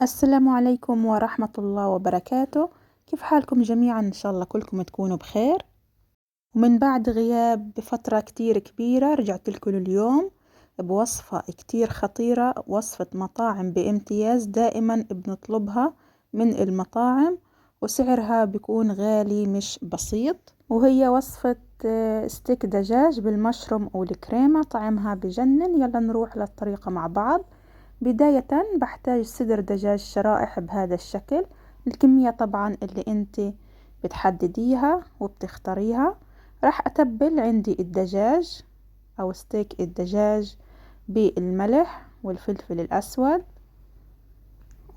السلام عليكم ورحمة الله وبركاته. كيف حالكم جميعا؟ إن شاء الله كلكم تكونوا بخير. ومن بعد غياب بفترة كتير كبيرة رجعت لكم اليوم بوصفة كتير خطيرة، وصفة مطاعم بامتياز دائما بنطلبها من المطاعم وسعرها بيكون غالي مش بسيط، وهي وصفة ستيك دجاج بالمشروم والكريمة. طعمها بجنن. يلا نروح للطريقة مع بعض. بداية بحتاج صدر دجاج شرائح بهذا الشكل. الكمية طبعا اللي انت بتحدديها وبتختاريها. راح اتبل عندي الدجاج او ستيك الدجاج بالملح والفلفل الاسود،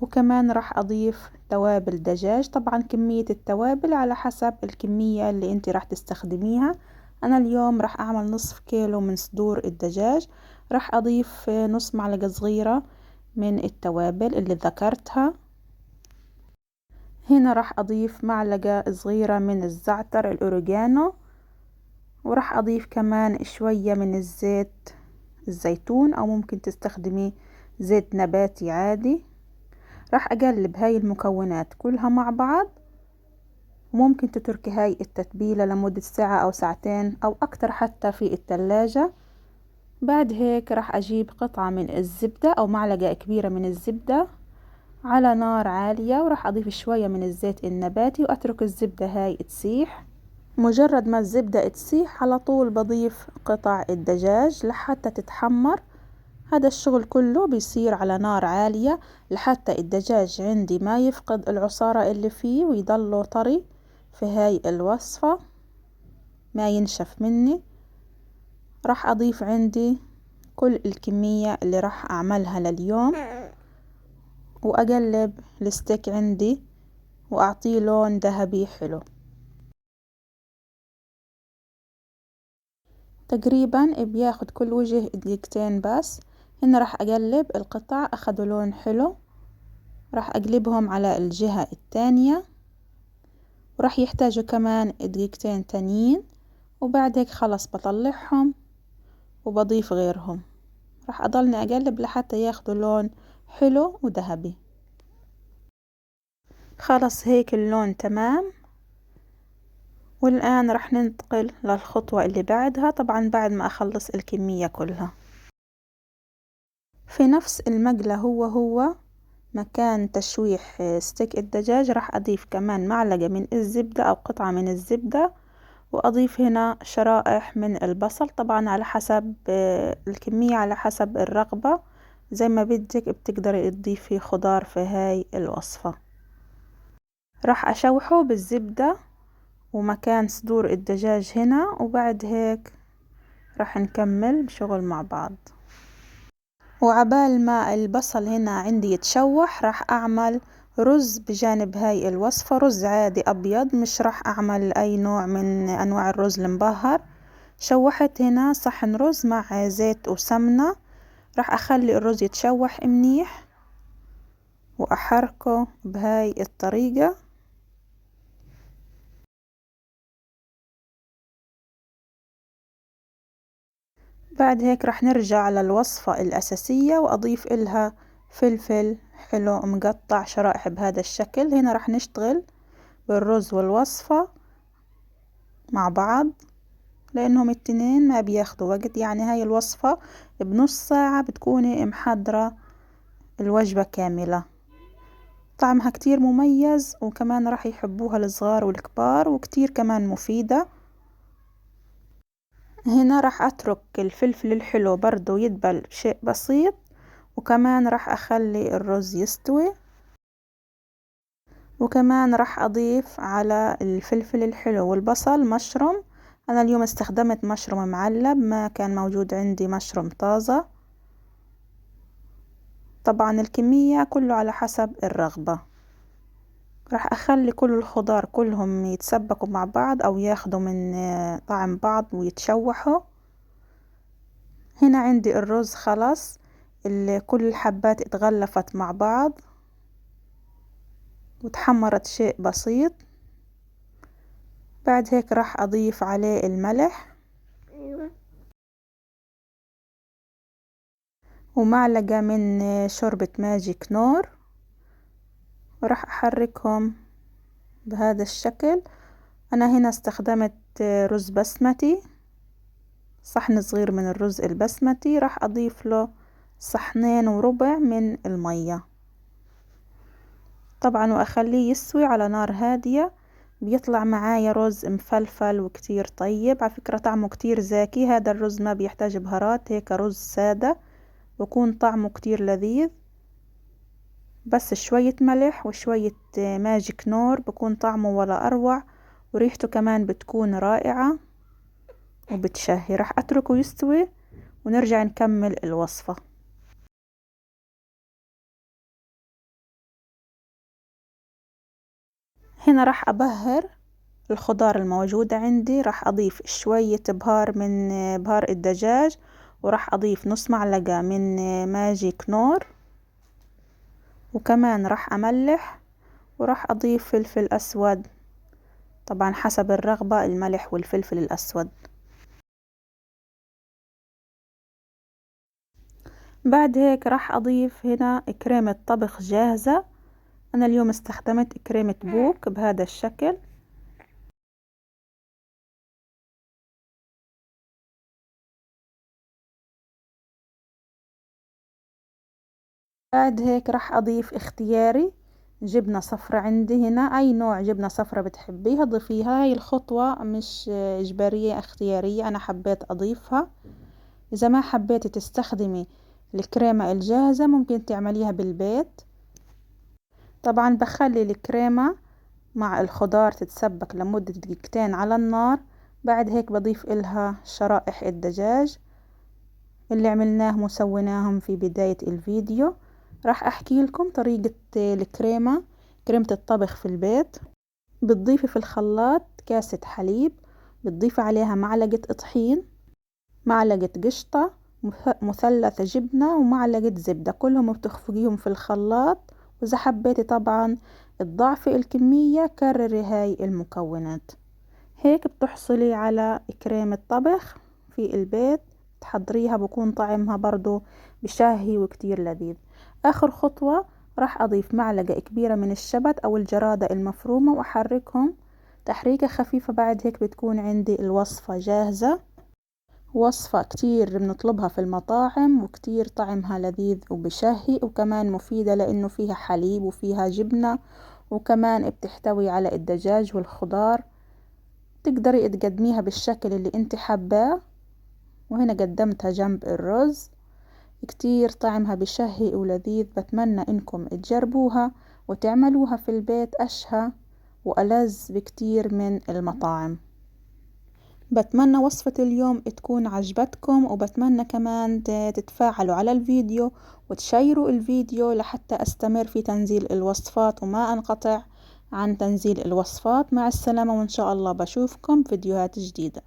وكمان راح اضيف توابل دجاج. طبعا كمية التوابل على حسب الكمية اللي انت راح تستخدميها. انا اليوم راح اعمل نصف كيلو من صدور الدجاج. راح اضيف نص معلقة صغيرة من التوابل اللي ذكرتها. هنا راح اضيف معلقة صغيرة من الزعتر الاوريجانو، وراح اضيف كمان شوية من الزيت الزيتون، او ممكن تستخدمي زيت نباتي عادي. راح اقلب هاي المكونات كلها مع بعض، وممكن تتركي هاي التتبيلة لمدة ساعة او ساعتين او اكتر حتى في التلاجة. بعد هيك راح اجيب قطعة من الزبدة او معلقة كبيرة من الزبدة على نار عالية، وراح اضيف شوية من الزيت النباتي واترك الزبدة هاي تسيح. مجرد ما الزبدة تسيح على طول بضيف قطع الدجاج لحتى تتحمر. هذا الشغل كله بيصير على نار عالية لحتى الدجاج عندي ما يفقد العصارة اللي فيه ويضله طري في هاي الوصفة، ما ينشف مني. راح اضيف عندي كل الكمية اللي راح اعملها لليوم، واقلب الستيك عندي واعطيه لون ذهبي حلو. تقريبا بياخد كل وجه دقيقتين بس. هنا راح اقلب القطع اخذوا لون حلو. راح اقلبهم على الجهة الثانية، وراح يحتاجوا كمان دقيقتين تانيين، وبعد هيك خلص بطلعهم وبضيف غيرهم. راح اضلني اقلب لحتى ياخدوا لون حلو وذهبي. خلص هيك اللون تمام. والآن راح ننتقل للخطوة اللي بعدها، طبعا بعد ما أخلص الكمية كلها. في نفس المقلة هو مكان تشويح ستيك الدجاج راح أضيف كمان معلقة من الزبدة أو قطعة من الزبدة، وأضيف هنا شرائح من البصل. طبعا على حسب الكمية، على حسب الرغبة، زي ما بدك بتقدري تضيفي خضار في هاي الوصفة. راح أشوحه بالزبدة ومكان صدور الدجاج هنا، وبعد هيك راح نكمل بشغل مع بعض. وعبال ما البصل هنا عندي يتشوح راح اعمل رز بجانب هاي الوصفة. رز عادي ابيض، مش راح اعمل اي نوع من انواع الرز المبهر. شوحت هنا صحن رز مع زيت وسمنة. راح اخلي الرز يتشوح منيح واحركه بهاي الطريقة. بعد هيك راح نرجع على الوصفة الأساسية وأضيف إلها فلفل حلو مقطع شرائح بهذا الشكل. هنا راح نشتغل بالرز والوصفة مع بعض لأنهم التنين ما بياخدوا وقت. يعني هاي الوصفة بنص ساعة بتكوني محضرة الوجبة كاملة. طعمها كتير مميز، وكمان راح يحبوها الصغار والكبار، وكتير كمان مفيدة. هنا راح اترك الفلفل الحلو برضو يدبل شيء بسيط، وكمان راح اخلي الرز يستوي، وكمان راح اضيف على الفلفل الحلو والبصل مشروم. انا اليوم استخدمت مشروم معلب، ما كان موجود عندي مشروم طازة. طبعا الكمية كله على حسب الرغبة. راح اخلي كل الخضار كلهم يتسبكوا مع بعض او ياخدوا من طعم بعض ويتشوحوا. هنا عندي الرز خلص، كل الحبات اتغلفت مع بعض وتحمرت شيء بسيط. بعد هيك راح اضيف عليه الملح ومعلقة من شوربة ماجيك نور، وراح أحركهم بهذا الشكل. أنا هنا استخدمت رز بسمتي، صحن صغير من الرز البسمتي، راح أضيف له 2.25 من المية طبعا، وأخليه يستوي على نار هادية. بيطلع معايا رز مفلفل وكتير طيب، على فكرة طعمه كتير زاكي. هذا الرز ما بيحتاج بهارات، هيك رز سادة ويكون طعمه كتير لذيذ، بس شوية ملح وشوية ماجي كنور بكون طعمه ولا أروع، وريحته كمان بتكون رائعة وبتشهي. راح أتركه يستوي ونرجع نكمل الوصفة. هنا راح أبهر الخضار الموجودة عندي. راح أضيف شوية بهار من بهار الدجاج، وراح أضيف نص معلقة من ماجي كنور، وكمان راح أملح، وراح أضيف فلفل أسود، طبعا حسب الرغبة الملح والفلفل الأسود. بعد هيك راح أضيف هنا كريمة طبخ جاهزة. أنا اليوم استخدمت كريمة بوك بهذا الشكل. بعد هيك راح أضيف اختياري جبنة صفرة، عندي هنا أي نوع جبنة صفرة بتحبيها ضيفيها. هاي الخطوة مش إجبارية، اختيارية، أنا حبيت أضيفها. إذا ما حبيتي تستخدمي الكريمة الجاهزة ممكن تعمليها بالبيت. طبعا بخلي الكريمة مع الخضار تتسبك لمدة دقيقتين على النار. بعد هيك بضيف إلها شرائح الدجاج اللي عملناه وسويناهم في بداية الفيديو. راح أحكي لكم طريقة الكريمة، كريمة الطبخ في البيت. بتضيفي في الخلاط كاسة حليب، بتضيفي عليها معلقة طحين، معلقة قشطة، مثلث جبنة، ومعلقة زبدة، كلهم بتخفقيهم في الخلاط. وإذا حبيتي طبعا تضاعفي الكمية كرري هاي المكونات. هيك بتحصلي على كريمة طبخ في البيت، تحضريها بكون طعمها برضو بشهي وكتير لذيذ. آخر خطوة راح أضيف معلقة كبيرة من الشبت أو الجرادة المفرومة وأحركهم تحريكة خفيفة. بعد هيك بتكون عندي الوصفة جاهزة. وصفة كتير بنطلبها في المطاعم وكتير طعمها لذيذ وبشهي، وكمان مفيدة لأنه فيها حليب وفيها جبنة، وكمان بتحتوي على الدجاج والخضار. تقدري تقدميها بالشكل اللي انت حباه. وهنا قدمتها جنب الرز، كتير طعمها بشهي ولذيذ. بتمنى انكم تجربوها وتعملوها في البيت، اشهى وألذ بكتير من المطاعم. بتمنى وصفة اليوم تكون عجبتكم، وبتمنى كمان تتفاعلوا على الفيديو وتشيروا الفيديو لحتى استمر في تنزيل الوصفات وما انقطع عن تنزيل الوصفات. مع السلامة، وإن شاء الله بشوفكم فيديوهات جديدة.